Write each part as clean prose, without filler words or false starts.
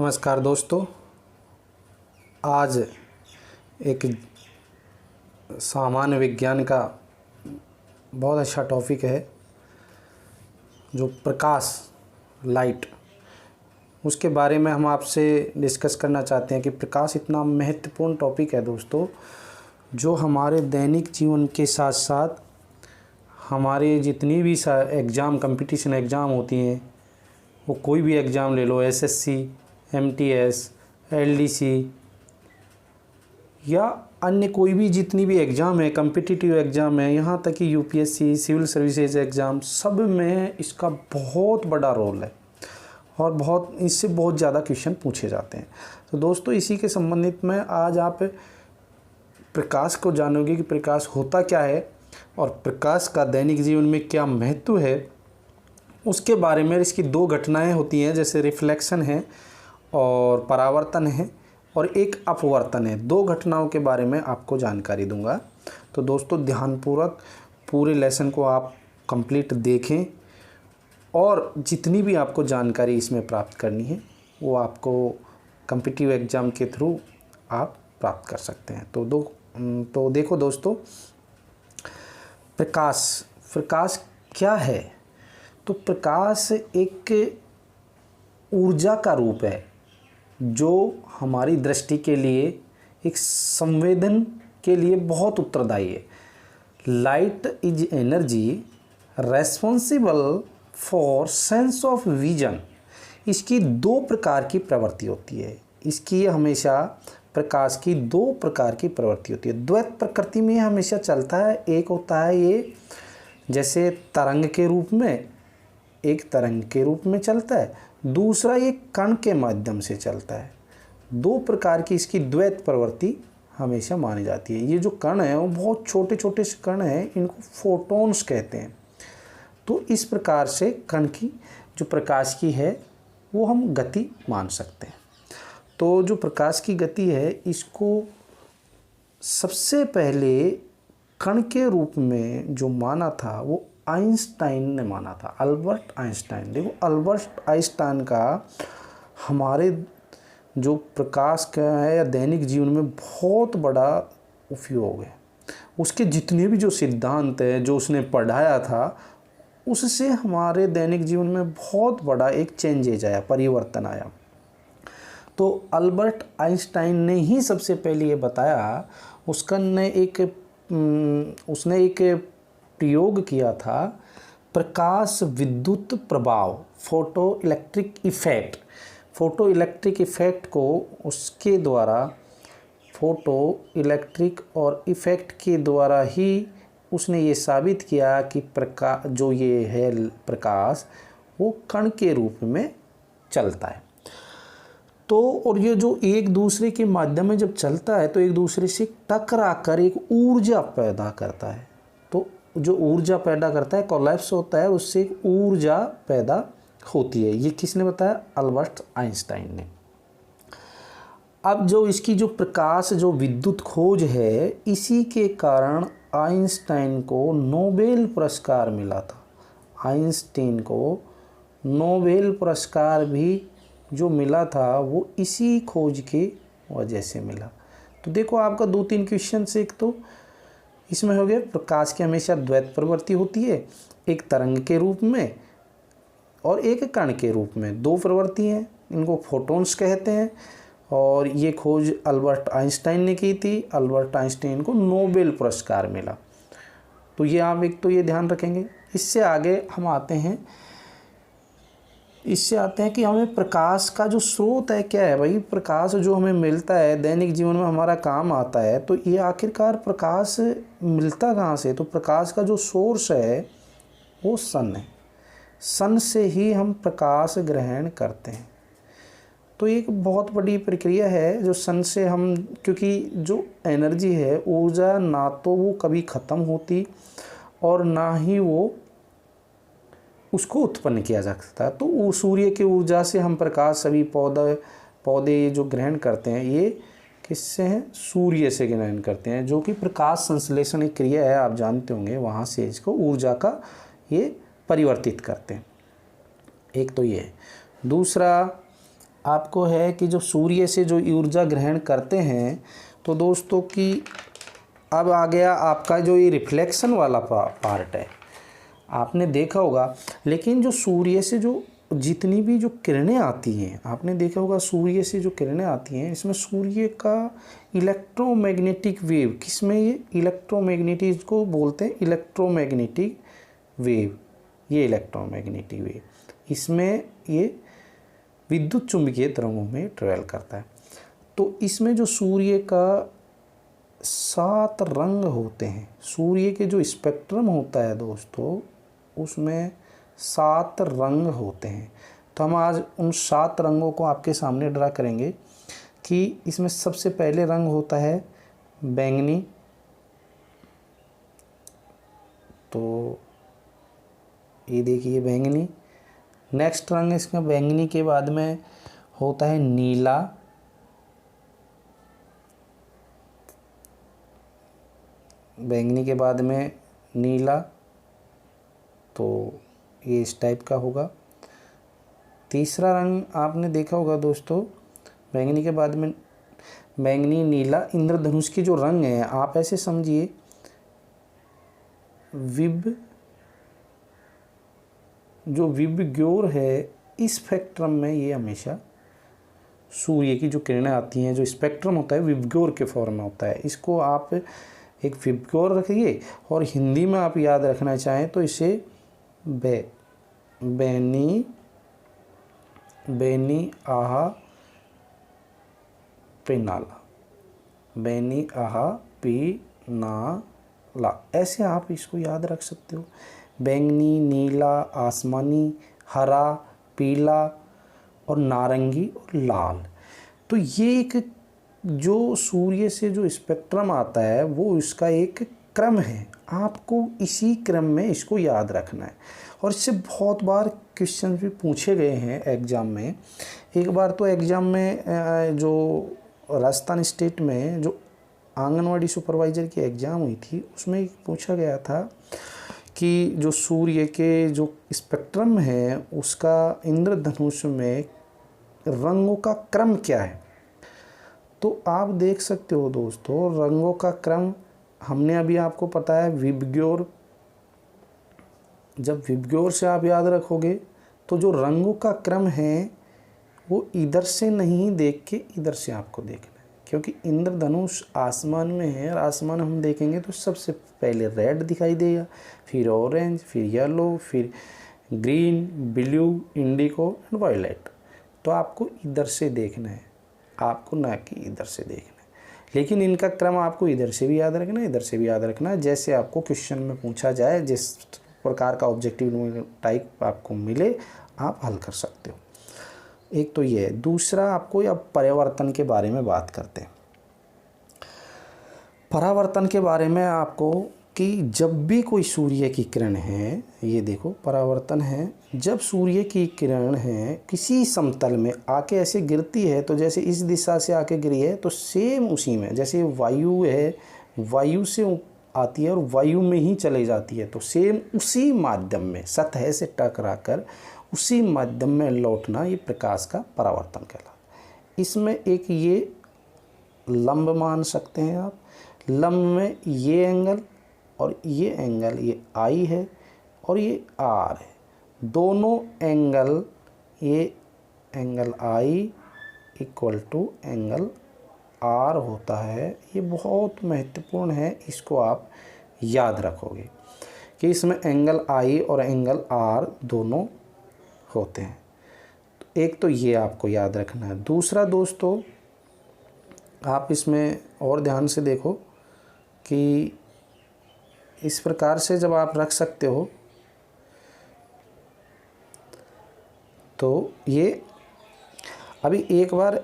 नमस्कार दोस्तों। आज एक सामान्य विज्ञान का बहुत अच्छा टॉपिक है जो प्रकाश लाइट, उसके बारे में हम आपसे डिस्कस करना चाहते हैं कि प्रकाश इतना महत्वपूर्ण टॉपिक है दोस्तों, जो हमारे दैनिक जीवन के साथ साथ हमारे जितनी भी एग्ज़ाम कंपटीशन एग्ज़ाम होती हैं, वो कोई भी एग्ज़ाम ले लो, एसएससी, एमटीएस, एलडीसी या अन्य कोई भी जितनी भी एग्ज़ाम है, कम्पिटिटिव एग्ज़ाम है, यहाँ तक कि यूपीएससी, सिविल सर्विसेज एग्ज़ाम, सब में इसका बहुत बड़ा रोल है और इससे बहुत ज़्यादा क्वेश्चन पूछे जाते हैं। तो दोस्तों, इसी के संबंधित में आज आप प्रकाश को जानोगे कि प्रकाश होता क्या है और प्रकाश का दैनिक जीवन में क्या महत्व है, उसके बारे में। इसकी दो घटनाएं होती हैं, जैसे रिफ्लेक्शन है और परावर्तन है और एक अपवर्तन है। दो घटनाओं के बारे में आपको जानकारी दूंगा। तो दोस्तों, ध्यानपूर्वक पूरे लेसन को आप कंप्लीट देखें और जितनी भी आपको जानकारी इसमें प्राप्त करनी है वो आपको कॉम्पिटिटिव एग्ज़ाम के थ्रू आप प्राप्त कर सकते हैं। तो देखो दोस्तों, प्रकाश क्या है? तो प्रकाश एक ऊर्जा का रूप है जो हमारी दृष्टि के लिए, एक संवेदन के लिए बहुत उत्तरदायी है। Light is energy responsible for sense of vision. इसकी दो प्रकार की प्रवृत्ति होती है। इसकी हमेशा प्रकाश की दो प्रकार की प्रवृत्ति होती है। द्वैत प्रकृति में हमेशा चलता है। एक होता है ये जैसे तरंग के रूप में, एक तरंग के रूप में चलता है, दूसरा ये कण के माध्यम से चलता है। दो प्रकार की इसकी द्वैत प्रवृत्ति हमेशा मानी जाती है। ये जो कण है वो बहुत छोटे छोटे से कण हैं, इनको फोटॉन्स कहते हैं। तो इस प्रकार से कण की जो प्रकाश की है वो हम गति मान सकते हैं। तो जो प्रकाश की गति है, इसको सबसे पहले कण के रूप में जो माना था वो आइंस्टाइन ने माना था, अल्बर्ट आइंस्टाइन। देखो, अल्बर्ट आइंस्टाइन का हमारे जो प्रकाश का है या दैनिक जीवन में बहुत बड़ा उपयोग है। उसके जितने भी जो सिद्धांत है, जो उसने पढ़ाया था, उससे हमारे दैनिक जीवन में बहुत बड़ा एक चेंजेज आया, परिवर्तन आया। तो अल्बर्ट आइंस्टाइन ने ही सबसे पहले ये बताया। उसने एक प्रयोग किया था, प्रकाश विद्युत प्रभाव, photo electric effect. Photo electric effect को उसके द्वारा, फोटो इलेक्ट्रिक और इफ़ेक्ट के द्वारा ही उसने ये साबित किया कि प्रकाश जो ये है प्रकाश, वो कण के रूप में चलता है। तो और ये जो एक दूसरे के माध्यम में जब चलता है तो एक दूसरे से टकरा कर एक ऊर्जा पैदा करता है। तो जो ऊर्जा पैदा करता है, कोलैप्स होता है, उससे एक ऊर्जा पैदा होती है। ये किसने बताया? अल्बर्ट आइंस्टाइन ने। अब जो इसकी जो प्रकाश जो विद्युत खोज है, इसी के कारण आइंस्टाइन को नोबेल पुरस्कार मिला था। आइंस्टाइन को नोबेल पुरस्कार भी जो मिला था वो इसी खोज के वजह से मिला। तो देखो, आपका 2-3 क्वेश्चन से, एक तो इसमें हो गया प्रकाश की हमेशा द्वैत प्रवृत्ति होती है, एक तरंग के रूप में और एक कण के रूप में। दो प्रवृत्ति हैं, इनको फोटॉन्स कहते हैं। और ये खोज अल्बर्ट आइंस्टाइन ने की थी। अल्बर्ट आइंस्टाइन को नोबेल पुरस्कार मिला। तो ये आप एक तो ये ध्यान रखेंगे। इससे आगे हम आते हैं कि हमें प्रकाश का जो स्रोत है क्या है। भाई, प्रकाश जो हमें मिलता है, दैनिक जीवन में हमारा काम आता है, तो ये आखिरकार प्रकाश मिलता कहाँ से? तो प्रकाश का जो सोर्स है वो सन है। सन से ही हम प्रकाश ग्रहण करते हैं। तो एक बहुत बड़ी प्रक्रिया है जो सन से हम, क्योंकि जो एनर्जी है, ऊर्जा, ना तो वो कभी ख़त्म होती और ना ही वो उसको उत्पन्न किया जा सकता है। तो वो सूर्य की ऊर्जा से हम प्रकाश, सभी पौधे जो ग्रहण करते हैं, ये किससे हैं? सूर्य से ग्रहण करते हैं, जो कि प्रकाश संश्लेषण एक क्रिया है, आप जानते होंगे। वहाँ से इसको ऊर्जा का ये परिवर्तित करते हैं। एक तो ये है। दूसरा, आपको है कि जो सूर्य से जो ऊर्जा ग्रहण करते हैं, तो दोस्तों कि अब आ गया आपका जो ये रिफ्लेक्शन वाला पार्ट है, आपने देखा होगा। लेकिन जो सूर्य से जो जितनी भी जो किरणें आती हैं, आपने देखा होगा सूर्य से जो किरणें आती हैं, इसमें सूर्य का इलेक्ट्रोमैग्नेटिक वेव, किसमें ये इलेक्ट्रोमैग्नेटिक को बोलते हैं इलेक्ट्रोमैग्नेटिक वेव, ये इलेक्ट्रोमैग्नेटिक वेव, इसमें ये विद्युत चुंबकीय तरंगों में ट्रेवल करता है। तो इसमें जो सूर्य का 7 रंग होते हैं, सूर्य के जो स्पेक्ट्रम होता है दोस्तों, उसमें 7 रंग होते हैं। तो हम आज उन 7 रंगों को आपके सामने ड्रा करेंगे कि इसमें सबसे पहले रंग होता है बैंगनी। तो ये देखिए बैंगनी। नेक्स्ट रंग इसका बैंगनी के बाद में होता है नीला। बैंगनी के बाद में नीला, तो ये इस टाइप का होगा। तीसरा रंग आपने देखा होगा दोस्तों, बैंगनी के बाद में बैंगनी नीला, इंद्रधनुष के जो रंग हैं, आप ऐसे समझिए जो विबग्योर है, इस स्पेक्ट्रम में ये हमेशा सूर्य की जो किरणें आती हैं, जो स्पेक्ट्रम होता है विबग्योर के फॉर्म में होता है। इसको आप एक विबग्योर रखिए, और हिंदी में आप याद रखना चाहें तो इसे बेनी आहा पिनाला, बेनी आहा पिनाला, ऐसे आप इसको याद रख सकते हो। बैंगनी, नीला, आसमानी, हरा, पीला और नारंगी और लाल। तो ये एक जो सूर्य से जो स्पेक्ट्रम आता है, वो इसका एक क्रम है। आपको इसी क्रम में इसको याद रखना है, और इससे बहुत बार क्वेश्चन भी पूछे गए हैं एग्ज़ाम में। एक बार तो एग्ज़ाम में जो राजस्थान स्टेट में जो आंगनवाड़ी सुपरवाइज़र की एग्ज़ाम हुई थी, उसमें पूछा गया था कि जो सूर्य के जो स्पेक्ट्रम है, उसका इंद्रधनुष में रंगों का क्रम क्या है। तो आप देख सकते हो दोस्तों, रंगों का क्रम हमने अभी आपको पता है विबग्योर। जब विबग्योर से आप याद रखोगे, तो जो रंगों का क्रम है वो इधर से नहीं देख के इधर से आपको देखना है, क्योंकि इंद्रधनुष आसमान में है, और आसमान हम देखेंगे तो सबसे पहले रेड दिखाई देगा, फिर ऑरेंज, फिर येलो, फिर green, blue, indigo and violet. तो आपको इधर से देखना है, आपको ना कि इधर से देखना है। लेकिन इनका क्रम आपको इधर से भी याद रखना है, इधर से भी याद रखना है। जैसे आपको क्वेश्चन में पूछा जाए, जिस प्रकार का ऑब्जेक्टिव टाइप आपको मिले, आप हल कर सकते हो। एक तो ये है। दूसरा, आपको अब परावर्तन के बारे में बात करते हैं। परावर्तन के बारे में आपको कि जब भी कोई सूर्य की किरण है, ये देखो परावर्तन है, जब सूर्य की किरण है किसी समतल में आके ऐसे गिरती है, तो जैसे इस दिशा से आके गिरी है, तो सेम उसी में, जैसे वायु है, वायु से आती है और वायु में ही चले जाती है, तो सेम उसी माध्यम में सतह से टकरा कर उसी माध्यम में लौटना, ये प्रकाश का परावर्तन कहलाता है। इसमें एक ये लंब मान सकते हैं आप, लंब में ये एंगल और ये एंगल, ये आई है और ये आर है, दोनों एंगल, ये angle I equal to angle R होता है। ये बहुत महत्वपूर्ण है, इसको आप याद रखोगे कि इसमें एंगल आई और एंगल आर दोनों होते हैं। तो एक तो ये आपको याद रखना है। दूसरा दोस्तों, आप इसमें और ध्यान से देखो कि इस प्रकार से जब आप रख सकते हो, तो ये अभी एक बार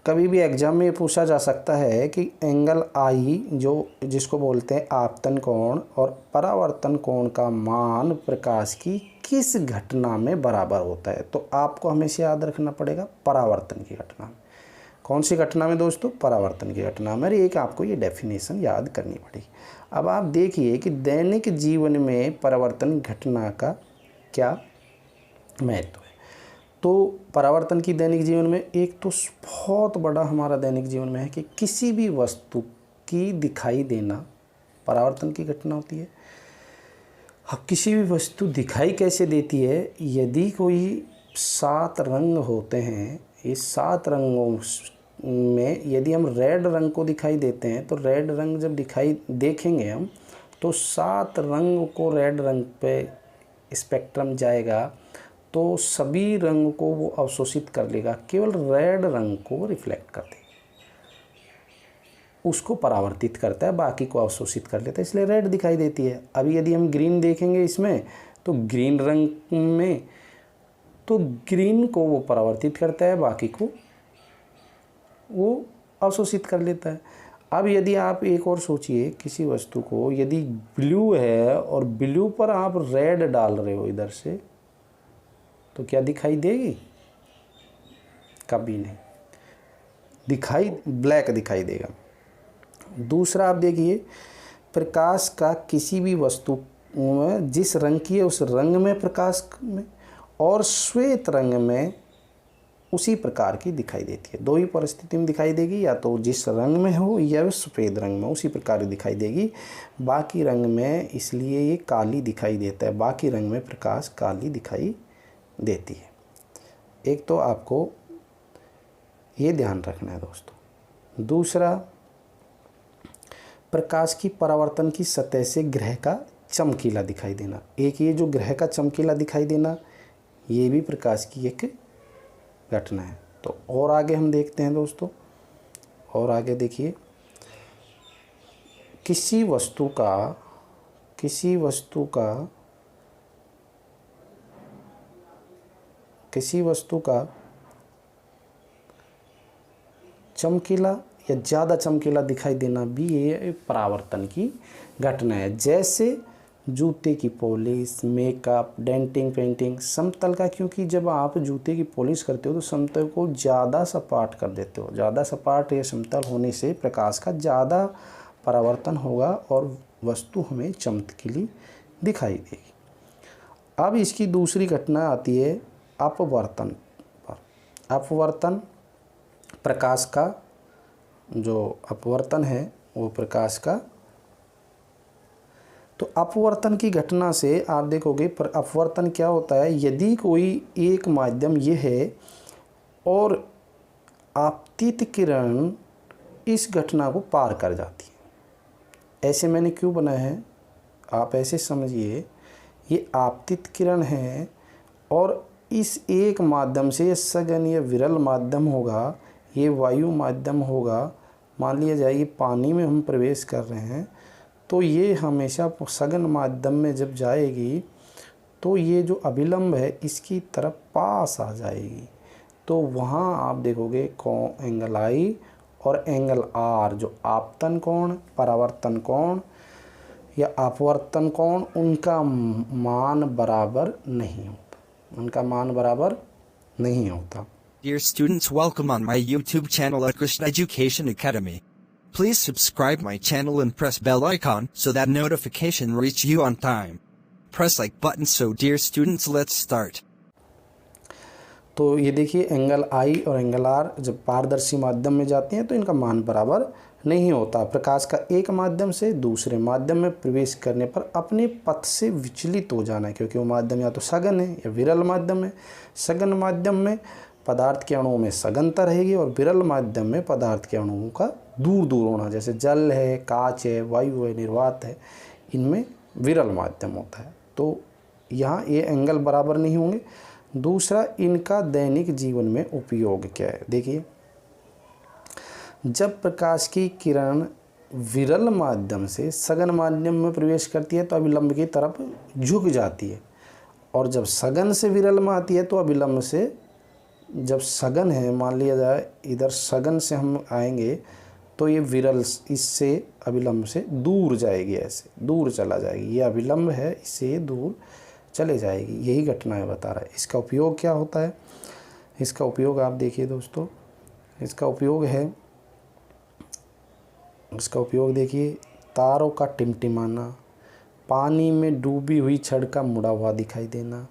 कभी भी एग्जाम में पूछा जा सकता है कि एंगल आई, जो जिसको बोलते हैं आपतन कोण, और परावर्तन कोण का मान प्रकाश की किस घटना में बराबर होता है। तो आपको हमेशा याद रखना पड़ेगा परावर्तन की घटना में। कौन सी घटना में दोस्तों? परावर्तन की घटना में। एक आपको ये डेफिनेशन याद करनी पड़ेगी। अब आप देखिए कि दैनिक जीवन में परावर्तन घटना का क्या महत्व है। तो परावर्तन की दैनिक जीवन में एक तो बहुत बड़ा हमारा दैनिक जीवन में है कि किसी भी वस्तु की दिखाई देना परावर्तन की घटना होती है। अब किसी भी वस्तु दिखाई कैसे देती है, यदि कोई 7 रंग होते हैं, इस 7 रंगों में यदि हम रेड रंग को दिखाई देते हैं तो रेड रंग जब दिखाई देखेंगे हम तो 7 रंग को रेड रंग पे स्पेक्ट्रम जाएगा तो सभी रंग को वो अवशोषित कर लेगा, केवल रेड रंग को रिफ्लेक्ट कर देगा, उसको परावर्तित करता है, बाकी को अवशोषित कर लेता है, इसलिए रेड दिखाई देती है। अभी यदि हम ग्रीन देखेंगे इसमें तो ग्रीन रंग में तो ग्रीन को वो परावर्तित करता है, बाकी को वो अवशोषित कर लेता है। अब यदि आप एक और सोचिए, किसी वस्तु को यदि ब्लू है और ब्लू पर आप रेड डाल रहे हो इधर से, तो क्या दिखाई देगी? कभी नहीं दिखाई, ब्लैक दिखाई देगा। दूसरा आप देखिए, प्रकाश का किसी भी वस्तु में जिस रंग की है उस रंग में प्रकाश में और श्वेत रंग में उसी प्रकार की दिखाई देती है। दो ही परिस्थिति में दिखाई देगी, या तो जिस रंग में हो या सफ़ेद रंग में उसी प्रकार की दिखाई देगी। बाकी रंग में इसलिए ये काली दिखाई देता है, बाकी रंग में प्रकाश काली दिखाई देती है। एक तो आपको ये ध्यान रखना है दोस्तों। दूसरा, प्रकाश की परावर्तन की सतह से ग्रह का चमकीला दिखाई देना। एक ये जो ग्रह का चमकीला दिखाई देना, ये भी प्रकाश की एक घटना है। तो और आगे हम देखते हैं दोस्तों, और आगे देखिए, किसी वस्तु का चमकीला या ज़्यादा चमकीला दिखाई देना भी ये परावर्तन की घटना है। जैसे जूते की पॉलिश, मेकअप, डेंटिंग, पेंटिंग, समतल का, क्योंकि जब आप जूते की पॉलिश करते हो तो समतल को ज़्यादा सपाट कर देते हो। ज़्यादा सपाट या समतल होने से प्रकाश का ज़्यादा परावर्तन होगा और वस्तु हमें चमकीली दिखाई देगी। अब इसकी दूसरी घटना आती है अपवर्तन पर। अपवर्तन प्रकाश का जो अपवर्तन है वो प्रकाश का, तो अपवर्तन की घटना से आप देखोगे, पर अपवर्तन क्या होता है, यदि कोई एक माध्यम ये है और आपतित किरण इस घटना को पार कर जाती है। ऐसे मैंने क्यों बनाया है, आप ऐसे समझिए, ये आपतित किरण है और इस एक माध्यम से, ये सघन या विरल माध्यम होगा, ये वायु माध्यम होगा, मान लिया जाए ये पानी में हम प्रवेश कर रहे हैं, तो ये हमेशा सघन माध्यम में जब जाएगी तो ये जो अभिलंब है इसकी तरफ पास आ जाएगी। तो वहाँ आप देखोगे एंगल आई और एंगल आर, जो आपतन कोण, परावर्तन कोण या अपवर्तन कोण, उनका मान बराबर नहीं होता, उनका मान बराबर नहीं होता। Dear students, welcome on my YouTube channel at Krishna Education Academy. Please subscribe my channel and press bell icon so that notification reach you on time. Press like button. So dear students, let's start. तो ये देखिए, angle आई और angle are जब पारदर्शी माध्यम में जाते हैं तो इनका मान बराबर नहीं होता। प्रकाश का एक माध्यम से दूसरे माध्यम में प्रवेश करने पर अपने पथ से विचलित हो जाना है, क्योंकि वो माध्यम या तो सघन है या विरल माध्यम है। सघन माध्यम में पदार्थ के अणुओं में सघनता रहेगी और विरल माध्यम में पदार्थ के अणुओं का दूर दूर होना, जैसे जल है, कांच है, वायु है, निर्वात है, इनमें विरल माध्यम होता है। तो यहाँ ये एंगल बराबर नहीं होंगे। दूसरा, इनका दैनिक जीवन में उपयोग क्या है। देखिए, जब प्रकाश की किरण विरल माध्यम से सघन माध्यम में प्रवेश करती है तो अभिलंब की तरफ झुक जाती है, और जब सघन से विरल में आती है तो अभिलंब से, जब सघन है, मान लिया जाए इधर सघन से हम आएंगे तो ये विरल इससे अभिलंब से दूर जाएगी, ऐसे दूर चला जाएगी। ये अभिलंब है, इससे ये दूर चले जाएगी। यही घटना है बता रहा है। इसका उपयोग क्या होता है, इसका उपयोग आप देखिए दोस्तों, इसका उपयोग देखिए, तारों का टिमटिमाना, पानी में डूबी हुई छड़ का मुड़ा हुआ दिखाई देना,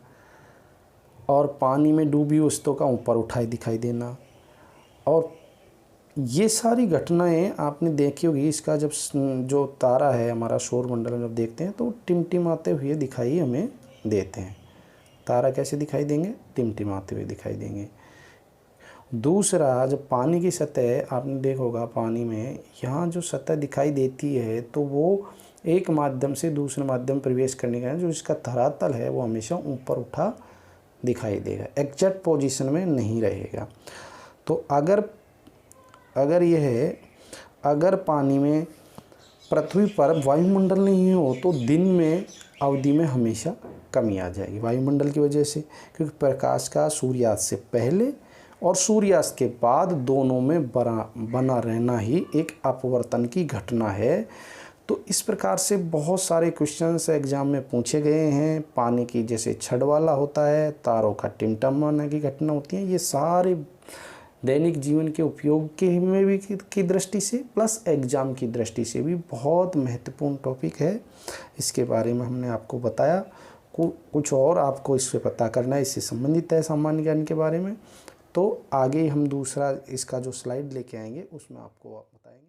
और पानी में डूबी वस्तु का ऊपर उठाए दिखाई देना। और ये सारी घटनाएं आपने देखी होगी। इसका जब जो तारा है हमारा सौरमंडल में जब देखते हैं तो टिमटिमाते हुए दिखाई हमें देते हैं। तारा कैसे दिखाई देंगे? टिमटिमाते हुए दिखाई देंगे। दूसरा, जब पानी की सतह आपने देखा होगा, पानी में यहाँ जो सतह दिखाई देती है तो वो एक माध्यम से दूसरे माध्यम प्रवेश करने का जो इसका धरातल है वो हमेशा ऊपर उठा दिखाई देगा, एग्जैक्ट पोजीशन में नहीं रहेगा। तो अगर पानी में पृथ्वी पर वायुमंडल नहीं हो तो दिन में अवधि में हमेशा कमी आ जाएगी वायुमंडल की वजह से, क्योंकि प्रकाश का सूर्यास्त से पहले और सूर्यास्त के बाद दोनों में बना रहना ही एक अपवर्तन की घटना है। तो इस प्रकार से बहुत सारे क्वेश्चंस एग्जाम में पूछे गए हैं। पानी की जैसे छड़ वाला होता है, तारों का टिमटिमाने की घटना होती है, ये सारे दैनिक जीवन के उपयोग के में भी की दृष्टि से प्लस एग्ज़ाम की दृष्टि से भी बहुत महत्वपूर्ण टॉपिक है। इसके बारे में हमने आपको बताया। कुछ और आपको इससे पता करना है, इससे संबंधित है सामान्य ज्ञान के बारे में, तो आगे हम दूसरा इसका जो स्लाइड लेके आएंगे उसमें आपको बताएंगे।